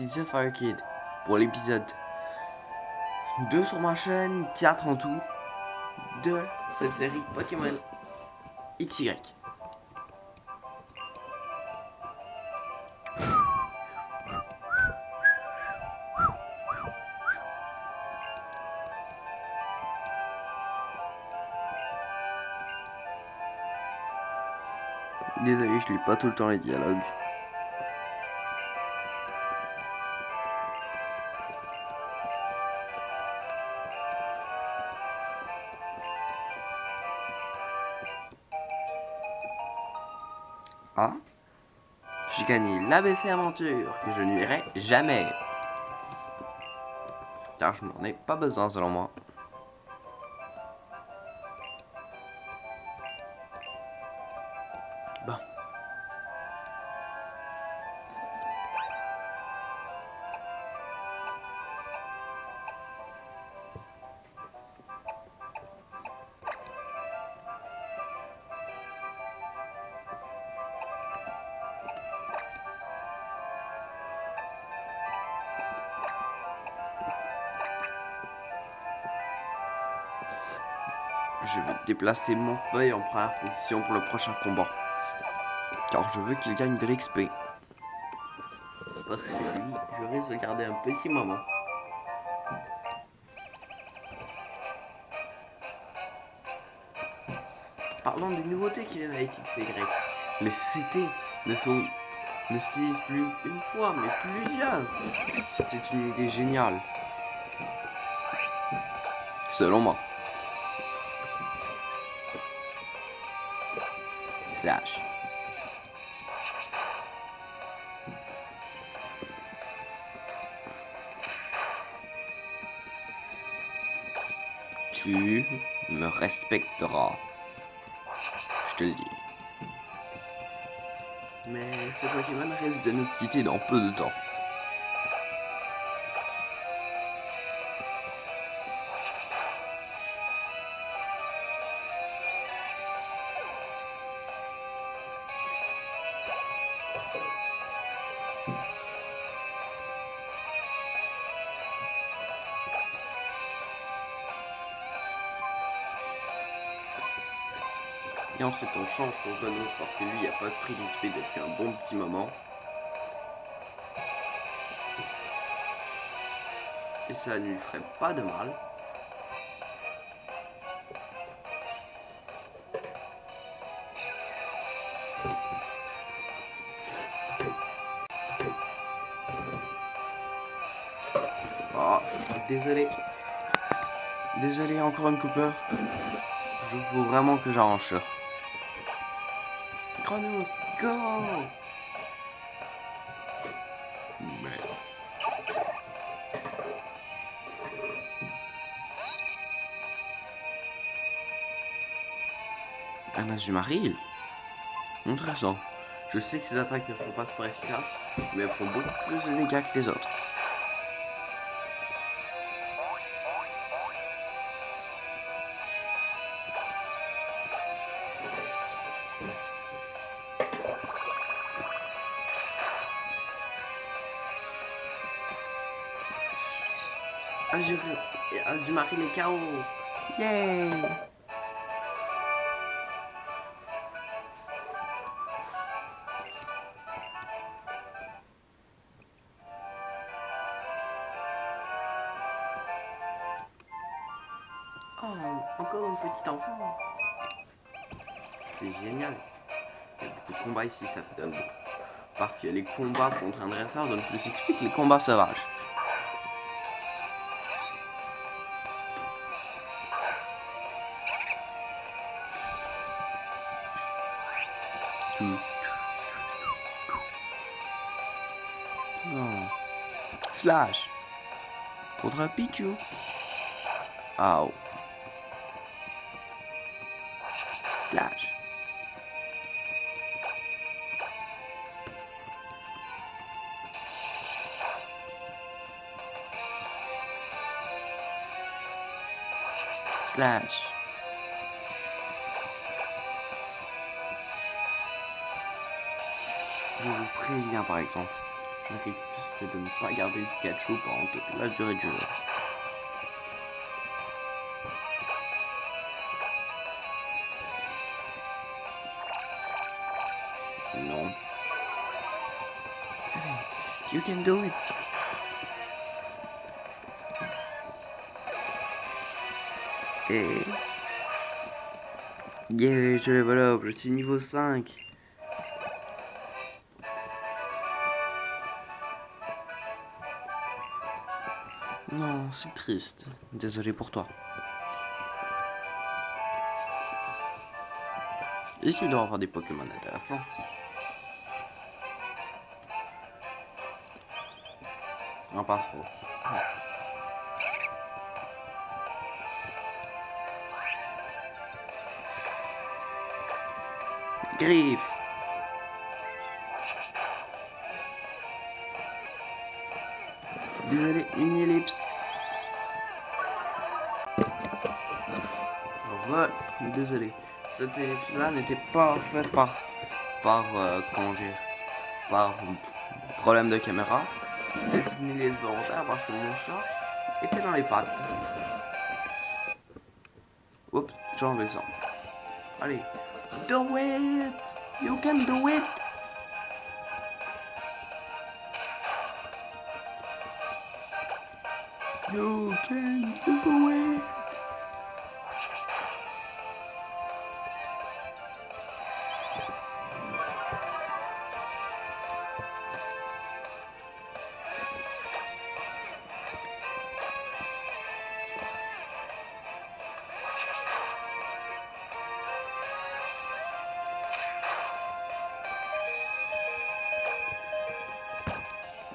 ici The Fire Kid pour l'épisode 2 sur ma chaîne, 4 en tout, de cette série Pokémon XY. Désolé, je lis pas tout le temps les dialogues. Ah, j'ai gagné l'ABC Aventure que je n'irai jamais. Car je n'en ai pas besoin selon moi. Bon. Je vais déplacer mon feuille en première position pour le prochain combat. Car je veux qu'il gagne de l'XP. Parce que lui, je risque de garder un petit moment. Parlons des nouveautés qui viennent avec XY. Les CT ne s'utilisent plus une fois, mais plusieurs. C'était une idée géniale. Selon moi. Slash. Tu me respecteras. Je te le dis. Mais ce Pokémon risque de nous quitter dans peu de temps. Et ensuite on change pour Genos parce que lui il n'y a pas de prix d'XP depuis un bon petit moment. Et ça ne lui ferait pas de mal. Oh, désolé. Désolé encore une coupeur. Il faut vraiment que j'arrange ça. Chronos, go! Mais... un Azumarill? Intéressant. Je sais que ces attaques ne sont pas super efficaces, mais elles font beaucoup plus de dégâts que les autres. Azumarill est KO! Yay! Oh, encore un petit enfant! C'est génial! Il y a beaucoup de combats ici, ça donne beaucoup. Parce que les combats contre un dresseur donnent plus XP que les combats sauvages. Non. Slash. Contre un Pichu. Ow. Slash. Slash. Je vous préviens par exemple. Le rictus, c'est de ne pas garder le Pikachu pendant toute la durée du jeu. Non. You can do it. Et... Yeah, je level up, je suis niveau 5. Non, c'est triste. Désolé pour toi. Ici, il doit y avoir des Pokémon intéressants. Non, pas trop. Griffe. Désolé, une ellipse. Voilà, désolé. Cette ellipse-là n'était pas faite par comment dire, par problème de caméra. C'est une ellipse volontaire parce que mon chat était dans les pattes. Oups, j'ai enlevé ça. Allez, do it! You can do it! You can do it!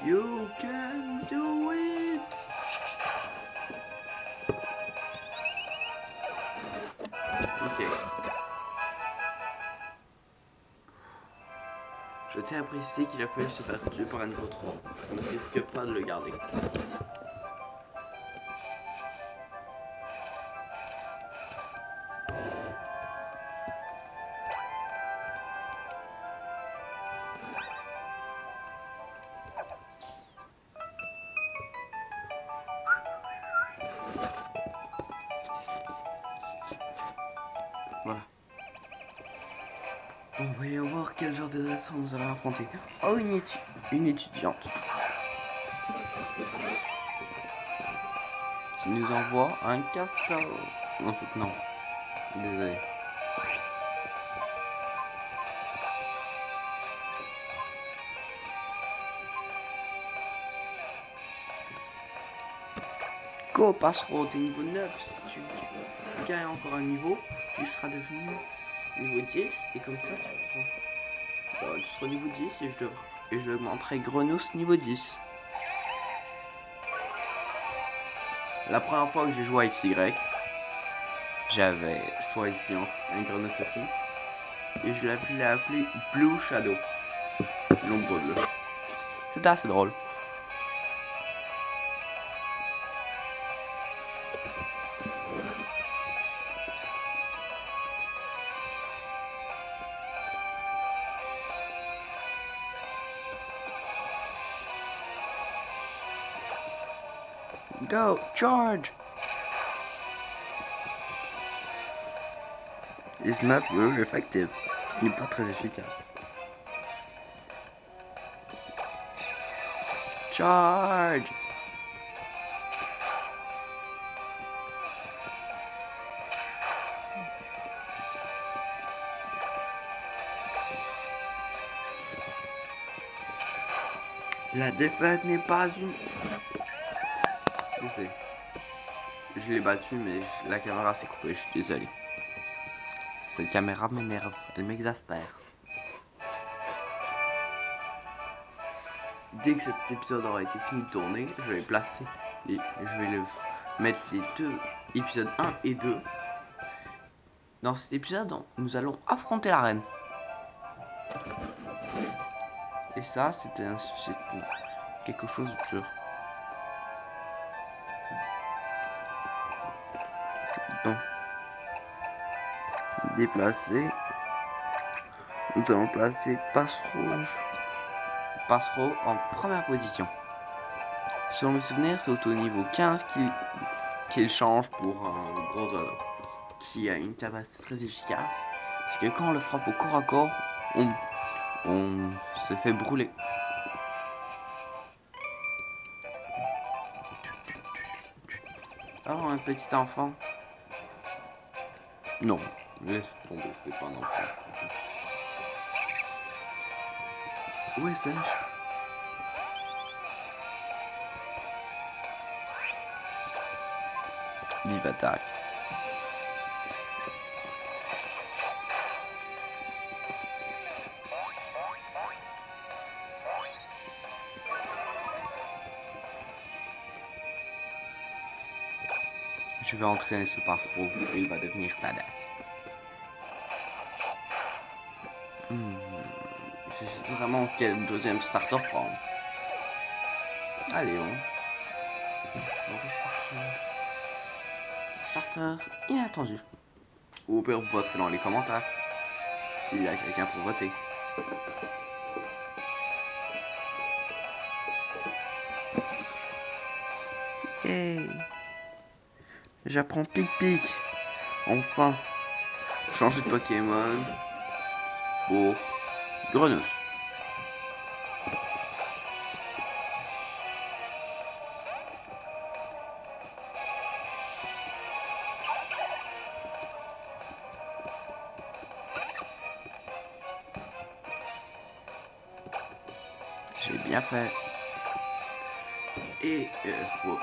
You can do it! Ok. Je tiens à préciser qu'il a fallu se faire tuer par un niveau 3. On ne risque pas de le garder. Voilà. Bon, voyons voir quel genre d'adversaire nous allons affronter. Oh, une étudiante. Qui nous envoie un castor. En fait, non. Désolé. Go, passereau, t'es niveau 9. Si tu gagnes encore un niveau, tu seras devenu niveau 10. Et comme ça, tu seras niveau 10 et je augmenterai Grenousse niveau 10. La première fois que j'ai joué à XY, j'avais choisi un Grenousse aussi. Et je l'ai appelé Blue Shadow. L'ombre bleue. C'était assez drôle. Go, charge! It's not very effective. Ce n'est pas très efficace. Charge! La défaite n'est pas une... Je sais. Je l'ai battu, mais la caméra s'est coupée, je suis désolé. Cette caméra m'énerve, elle m'exaspère. Dès que cet épisode aura été fini de tourner, je vais mettre les deux épisodes 1 et 2. Dans cet épisode, nous allons affronter la reine. Et ça, c'était quelque chose de sûr. Bon. Déplacer. Nous allons placer passe rouge. Passero en première position. Selon mes souvenirs, c'est au niveau 15 qu'il change pour un gros Zolo, qui a une capacité très efficace. C'est que quand on le frappe au corps à corps, on se fait brûler. Oh, un petit enfant. Non, laisse tomber, c'était pas un enfant. Où est-ce? Vive attaque. Je vais entraîner ce Passero, il va devenir badass. C'est vraiment quel deuxième starter prendre. Allez, starter inattendu. Ou au pire, vous voterez dans les commentaires s'il y a quelqu'un pour voter. Hey, j'apprends pic-pic. Enfin, changer de Pokémon pour Grenouille. J'ai bien fait. Et voilà.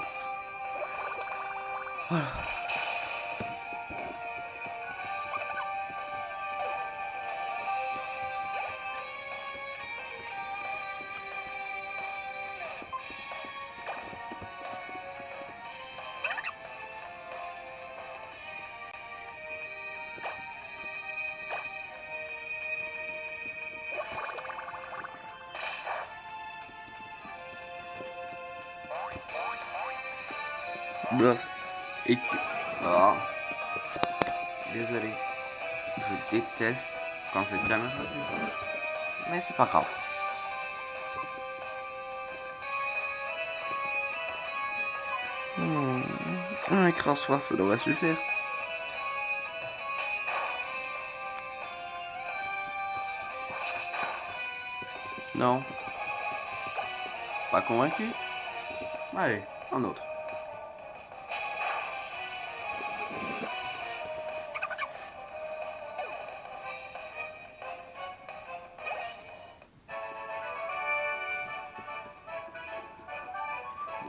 Et oh. Désolé. Je déteste quand cette caméra fait ça. Mais c'est pas grave. Un écran soir, ça devrait suffire. Non. Pas convaincu? Allez, un autre.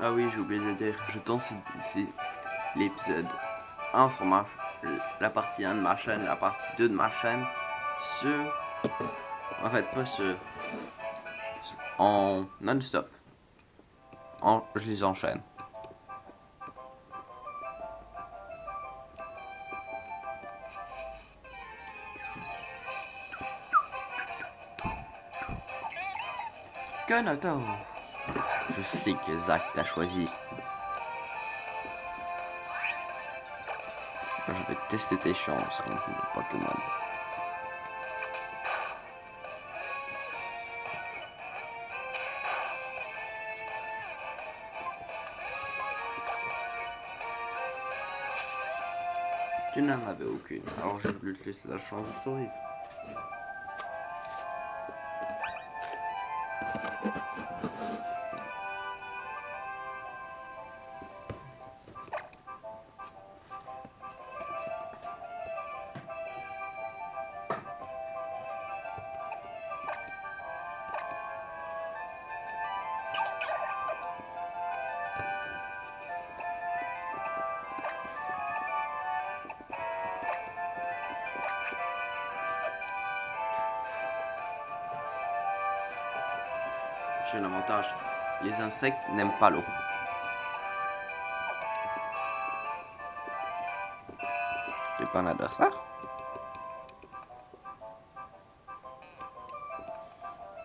Ah oui, j'ai oublié de le dire. Je tourne c'est l'épisode 1 sur la partie 1 de ma chaîne, la partie 2 de ma chaîne. En fait, pas en non-stop. Je les enchaîne. Kanata. Je sais que Zach t'a choisi. Je vais tester tes chances contre le Pokémon. Tu n'en avais aucune, alors j'ai voulu te laisser la chance de survivre. J'ai un avantage. Les insectes n'aiment pas l'eau. J'ai pas un adversaire.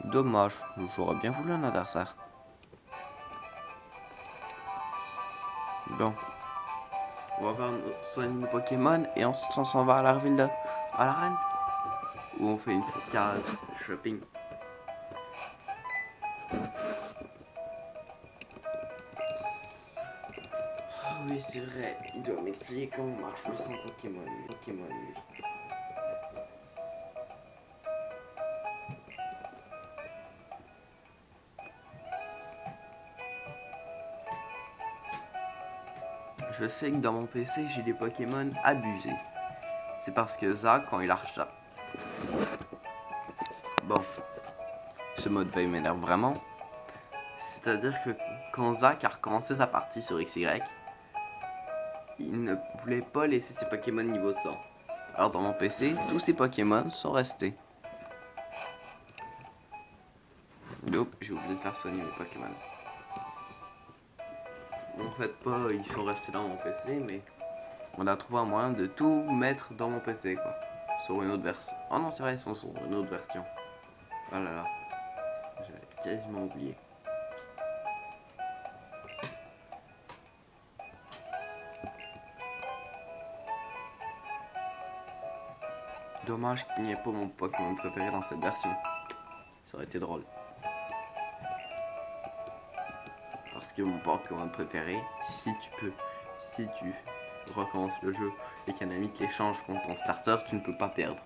Dommage, j'aurais bien voulu un adversaire. Bon. On va faire soigner nos Pokémon et ensuite on s'en va à l'arène. Où on fait une petite case shopping. oui, c'est vrai. Il doit m'expliquer comment marche le son Pokémon. Lui. Je sais que dans mon PC, j'ai des Pokémon abusés. C'est parce que Zach, quand il a reçu... Bon, ce mode veille m'énerve vraiment. C'est-à-dire que quand Zach a recommencé sa partie sur XY, il ne voulait pas laisser ses Pokémon niveau 100. Alors dans mon PC, tous ces Pokémon sont restés. Oups, j'ai oublié de faire soigner mes Pokémon. En fait pas, ils sont restés dans mon PC, mais on a trouvé un moyen de tout mettre dans mon PC quoi. Sur une autre version. Oh non c'est vrai, ils sont sur une autre version. Oh là là, j'avais quasiment oublié. Dommage qu'il n'y ait pas mon Pokémon préféré dans cette version. Ça aurait été drôle. Parce que mon Pokémon préféré, si tu recommences le jeu et qu'un ami te l'échange contre ton starter, tu ne peux pas perdre.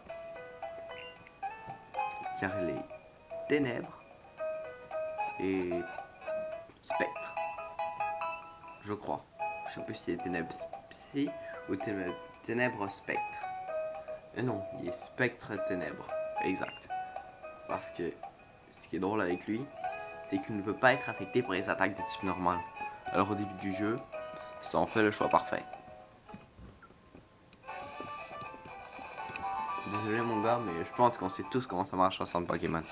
Car les ténèbres et spectre. Je crois. Je sais plus si c'est ténèbres psy ou ténèbres spectre. Non, il est spectre ténèbres. Exact. Parce que ce qui est drôle avec lui, c'est qu'il ne veut pas être affecté par les attaques de type normal. Alors au début du jeu, ça en fait le choix parfait. Désolé mon gars, mais je pense qu'on sait tous comment ça marche un centre Pokémon.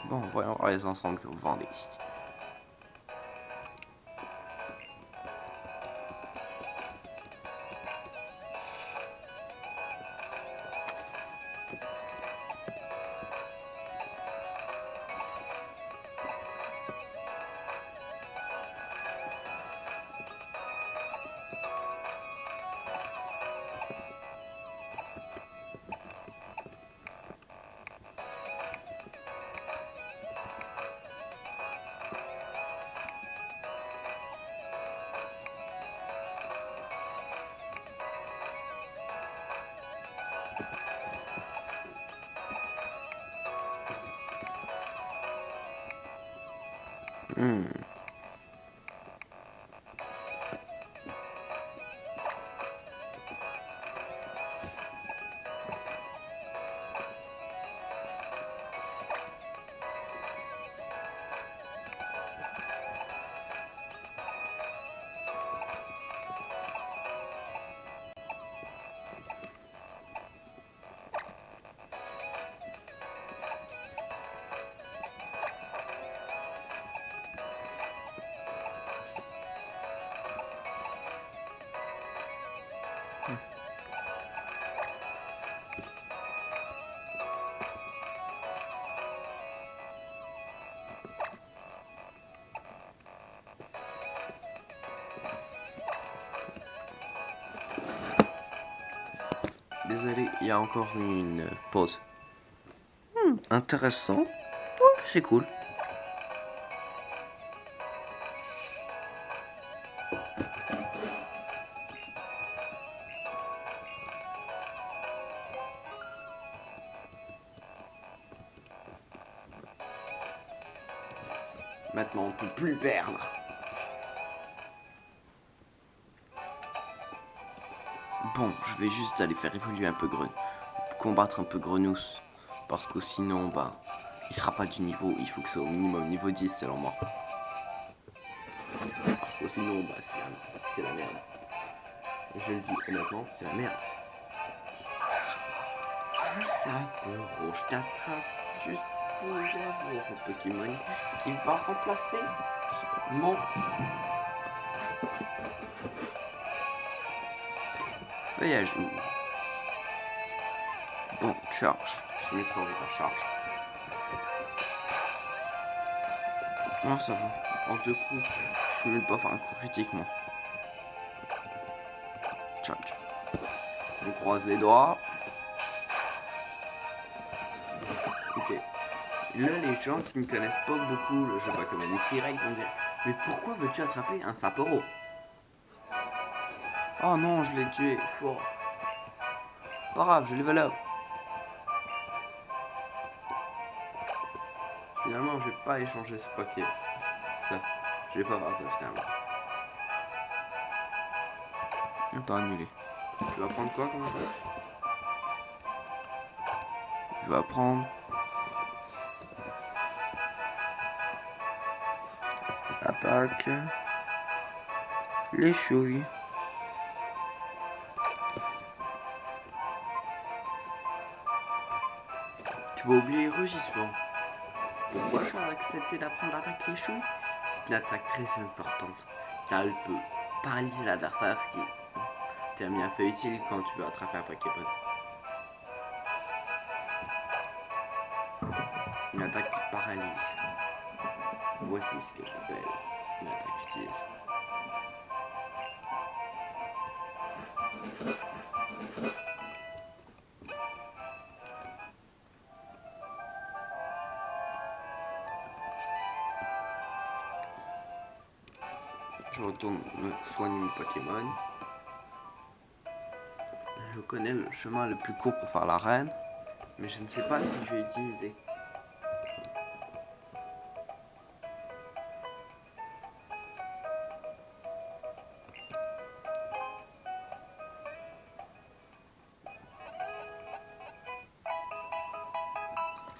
Bon, voyons voir les ensembles que vous vendez. Désolé, il y a encore une pause. Intéressant. C'est cool. Maintenant, on peut plus perdre. Bon, je vais juste aller faire évoluer un peu combattre un peu Grenousse. Parce que sinon, bah, il sera pas du niveau. Il faut que ce soit au minimum niveau 10 selon moi. Parce que sinon, bah, c'est la merde. Et je le dis honnêtement, c'est la merde. Ça peut, je t'attrape juste pour avoir un Pokémon qui va remplacer mon... Voyage où? Bon, charge. Je vais prendre la charge. Non, ça va. En deux coups, je ne vais pas faire un coup critique, moi. Charge. On croise les doigts. Ok. Là, les gens qui ne connaissent pas beaucoup le jeu Pokémon XY vont dire Mais pourquoi veux-tu attraper un Sapporo? Oh non, je l'ai tué. Oh. Pas grave, je level up. Finalement, je vais pas échanger ce paquet. Ça, je vais pas voir ça finalement. On t'a annulé. Tu vas prendre quoi comme ça? Je vais prendre attaque les chouilles. Tu vas oublier rugissement. Pourquoi j'ai accepté d'apprendre l'attaque les chouilles? C'est une attaque très importante car elle peut paralyser l'adversaire, ce qui est un bienfait utile quand tu veux attraper un Pokémon. Une attaque qui paralyse. Voici ce que j'appelle une attaque utile. Je retourne me soigner mes Pokémon. Je connais le chemin le plus court pour faire l'arène, mais je ne sais pas si je vais utiliser.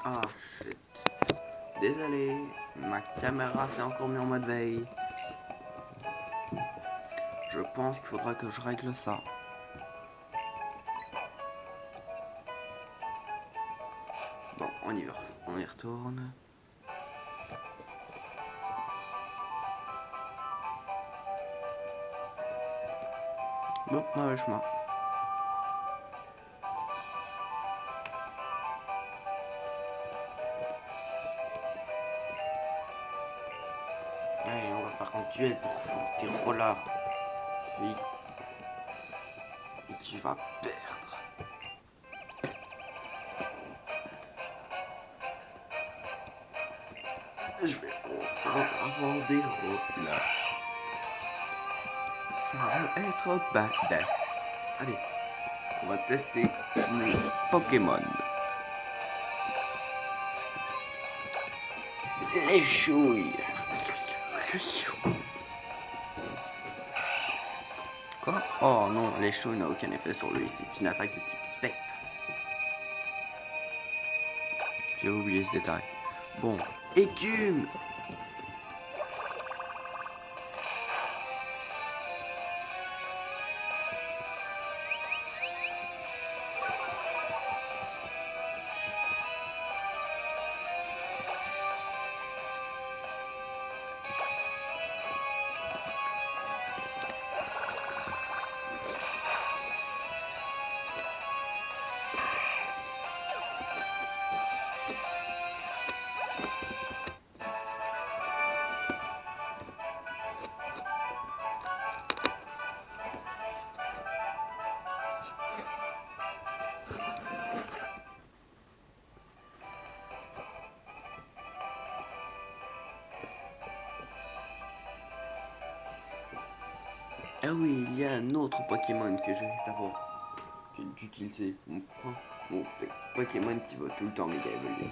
Ah shit. Désolé, ma caméra s'est encore mise en mode veille. Je pense qu'il faudra que je règle ça. Bon, on y va. On y retourne. Bon, mauvais chemin. Allez, on va faire un duel pour tes rollers. Oui. Et tu vas perdre. Je vais enfin avoir des rollers. Ça va être badass. Allez, on va tester mes Pokémon. Les chouilles. Quoi? Oh non, les chouilles n'ont aucun effet sur lui. C'est une attaque de type spectre. J'ai oublié ce détail. Bon, écume. Ah oui, il y a un autre Pokémon que je vais savoir d'utiliser. Mon Pokémon qui va tout le temps méga évoluer.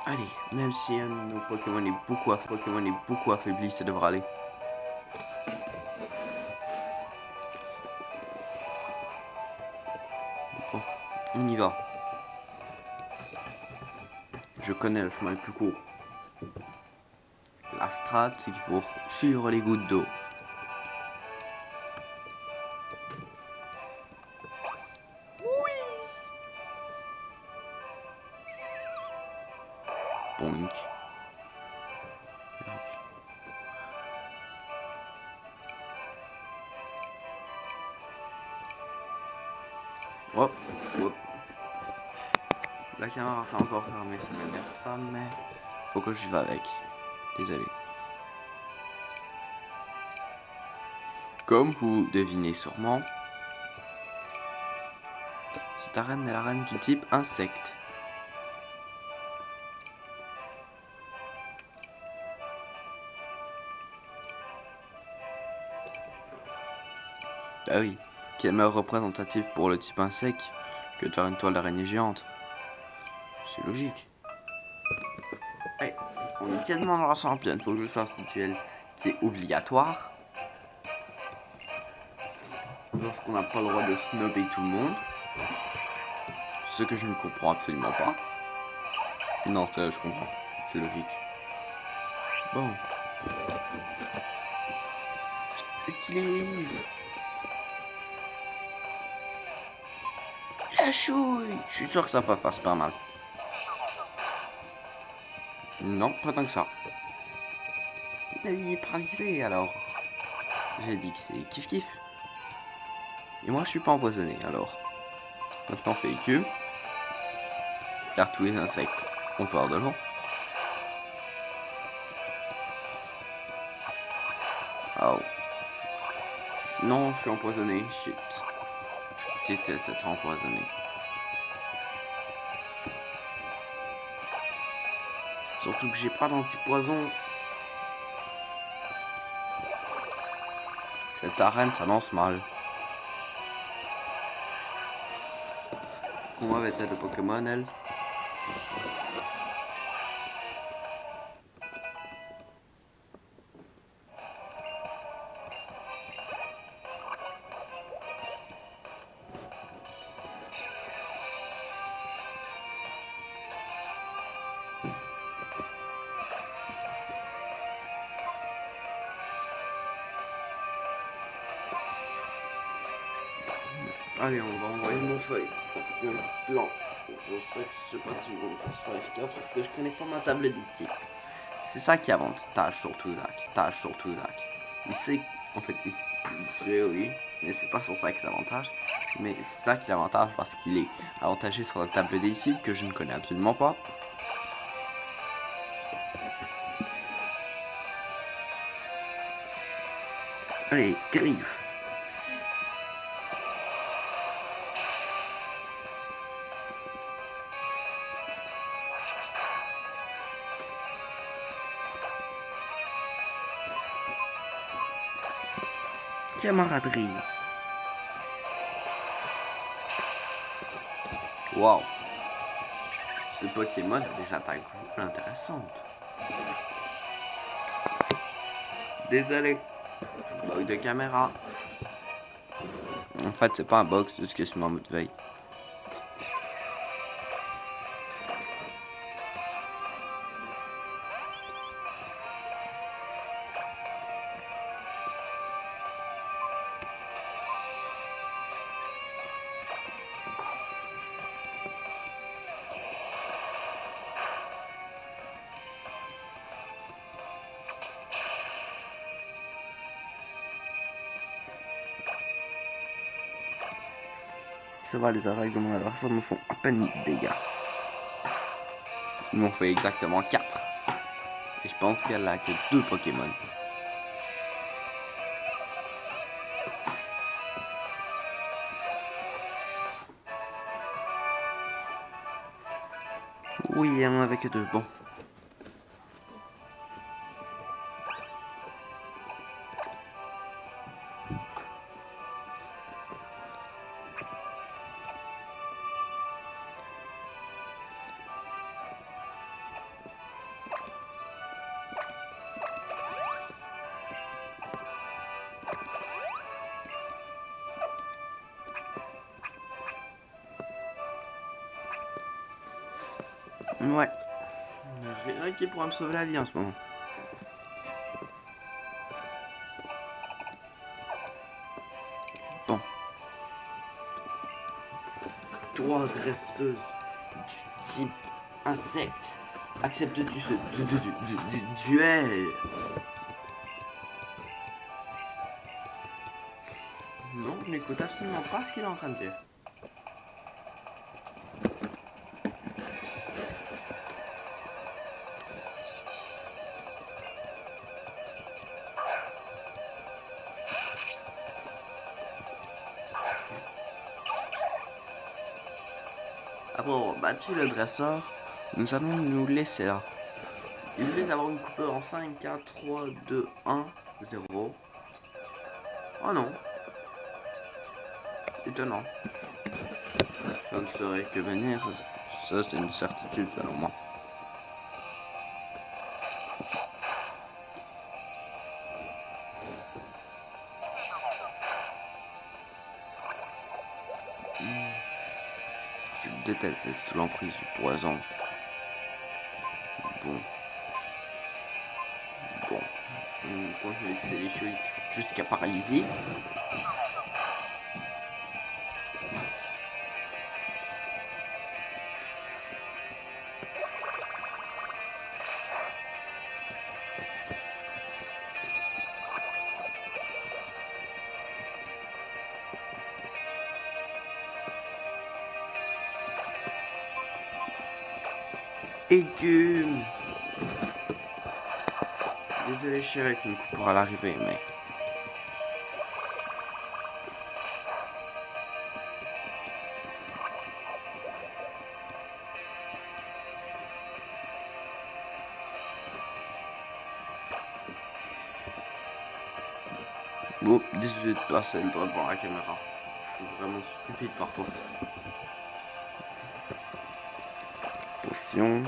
Allez, même si un de nos Pokémon est beaucoup affaibli, ça devra aller. Bon, on y va. Je connais le chemin le plus court. La strat, c'est qu'il faut suivre les gouttes d'eau. Bonk. Hop, hop. La caméra s'est encore fermée, ça m'énerve ça, mais faut que je vais avec. Désolé. Comme vous devinez sûrement, Cette arène est l'arène du type insecte. Ah oui, quelle meilleure représentative pour le type insecte que de faire une toile d'araignée géante. C'est logique. Allez, on est quasiment dans la championne, faut que je fasse un duel qui est obligatoire. Lorsqu'on n'a pas le droit de snobber tout le monde. Ce que je ne comprends absolument pas. Non, ça je comprends. C'est logique. Bon. Utilise la chouille. Je suis sûr que ça va pas faire super mal. Non, pas tant que ça. Mais il est paralysé alors. J'ai dit que c'est kiff kiff. Et moi je suis pas empoisonné alors. Maintenant fait que. Car tous les insectes ont peur de l'eau. Oh. Non, je suis empoisonné. Shit. Je déteste être empoisonné. Surtout que j'ai pas d'antipoison. Cette arène s'annonce mal. Comment va être de Pokémon, elle? Allez, on va envoyer mon feuille. Ça fait un petit plan. Je sais pas si je vais me faire super efficace parce que je connais pas ma tablette de type. C'est ça qui avantage surtout Zach. Il sait, en fait, il sait, oui, mais c'est pas sur ça que c'est avantage. Mais c'est ça qui l'avantage parce qu'il est avantagé sur la table des types que je ne connais absolument pas. Allez, griffe. Camaraderie. Waouh. Ce Pokémon a des attaques intéressantes. Désolé. Bug de caméra. En fait, c'est pas un bug, c'est juste que je suis en mode veille. Ça va, les attaques de mon adversaire me font à peine de dégâts. Ils m'ont fait exactement 4. Et je pense qu'elle a que 2 Pokémon. Oui, elle en avait que 2. Bon. Ouais. Il y en a qui pourra me sauver la vie en ce moment. Bon. Toi, resteuse du type insecte, acceptes-tu ce duel? Non, je n'écoute absolument pas ce qu'il est en train de dire. Après avoir battu le dresseur, nous allons nous laisser là. Il vient d'avoir une coupure en 5, 4, 3, 2, 1, 0. Oh non. Étonnant. Ça ne serait que venir. Ça c'est une certitude selon moi. Je déteste être sous l'emprise du poison. Bon. On continue de tuer les chouilles jusqu'à paralysie. Écume. Désolé, je suis avec une coupure à l'arrivée, mais... Bon, 18 personnes droit devant la caméra. C'est vraiment stupide parfois. Attention.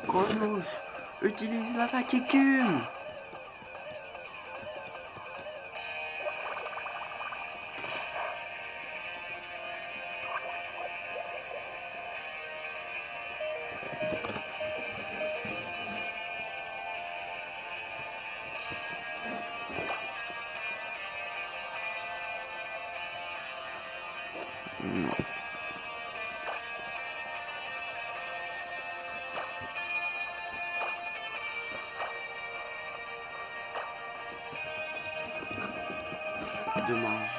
Chronos, utilise l'attaque écume. Non. Dommage,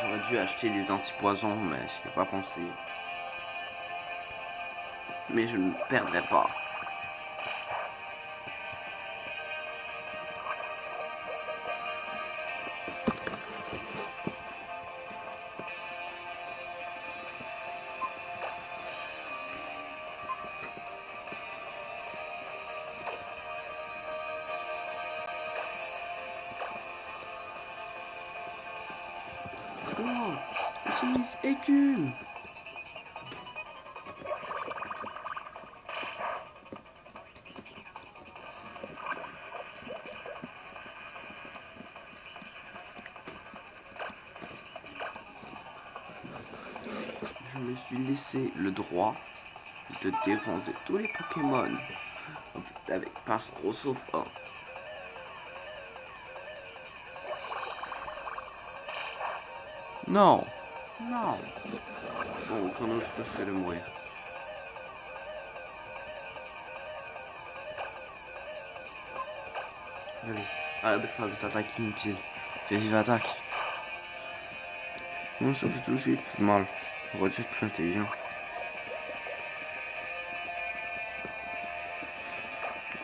j'aurais dû acheter des antipoisons, mais je n'y ai pas pensé. Mais je ne perdrai pas. Oh, utilise écume. Je me suis laissé le droit de défoncer tous les Pokémon avec Passe Rosofa. Non. Non. Bon, Chronos, je peux faire le mourir. Allez, arrête de faire des attaques inutiles. Fais vive attaque. Non, ça fait tout de suite plus mal. Roger est plus intelligent.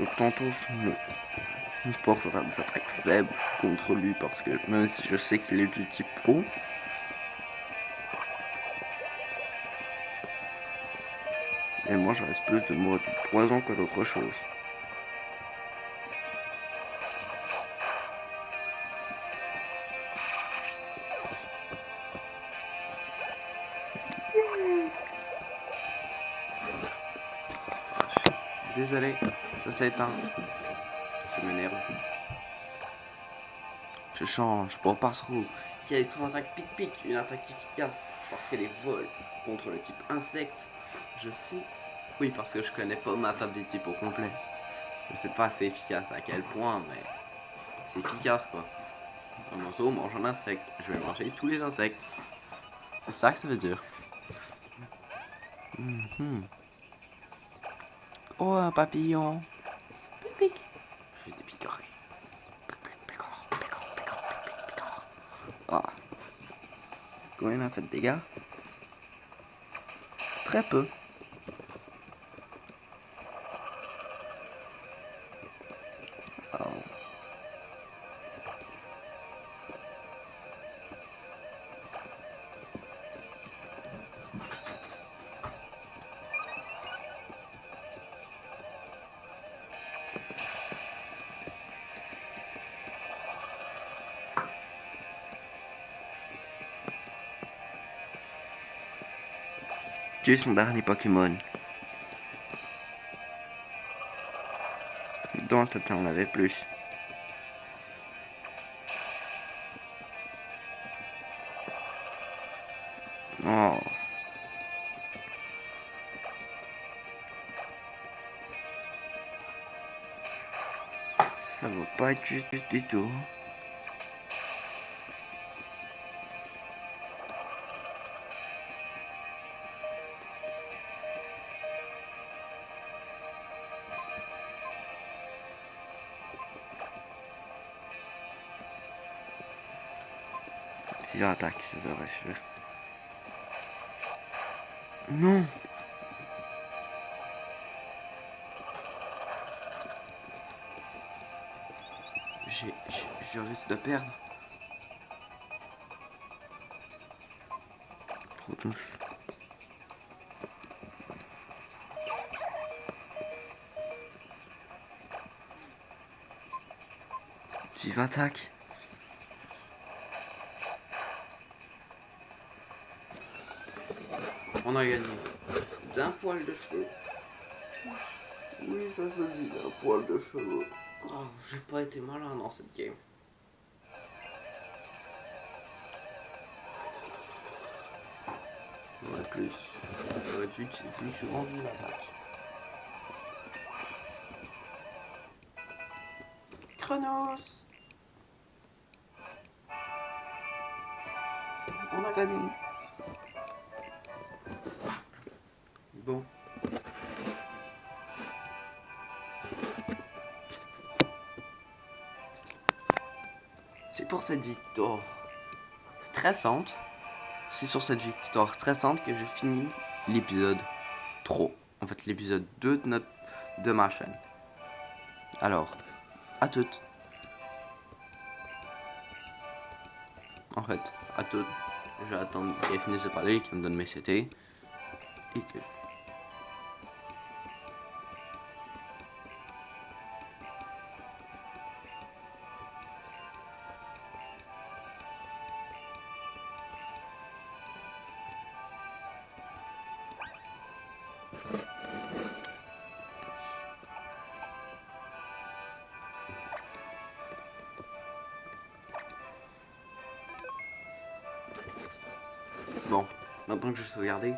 Donc tantôt je me porte faire des attaques faibles contre lui parce que même si je sais qu'il est du type eau, et moi je reste plus de mode poison que d'autre chose. Désolé, ça s'est éteint. Je m'énerve. Je change pour Passerou, qui a son attaque pic-pic, une attaque efficace parce qu'elle est vol contre le type insecte. Je sais. Oui, parce que je connais pas ma table des types au complet. Je sais pas c'est efficace à quel point, mais c'est efficace quoi. Un oiseau mange un insecte. Je vais manger tous les insectes. C'est ça que ça veut dire. Mhm. Oh, un papillon. Pic, pic. Je vais te picorer. Pic, pic, picore, picore, picore, pic, pic, picore. Ah. Combien il m'a fait de dégâts? Très peu. Oh. J'ai eu son dernier Pokémon. Dans le temps, on avait plus. Oh. Ça va pas être juste du tout. Si j'attaque, ça devrait suffire. Non. Je risque de perdre. Trop douce. Vive attaque. On a gagné. D'un poil de cheveux. Oui, ça se dit, d'un poil de cheveux. Oh, j'ai pas été malin dans cette game. On a plus. J'aurais dû utiliser plus souvent Vive attaque. Chronos. On a gagné. Bon. C'est pour cette victoire stressante. C'est sur cette victoire stressante que je finis l'épisode 3. En fait, l'épisode 2 de ma chaîne. Alors, à toutes. En fait, à toutes. Je vais attendre qu'elle finisse de parler, qu'elle me donne mes CT. Et que... Bon, maintenant que je suis sauvegardé,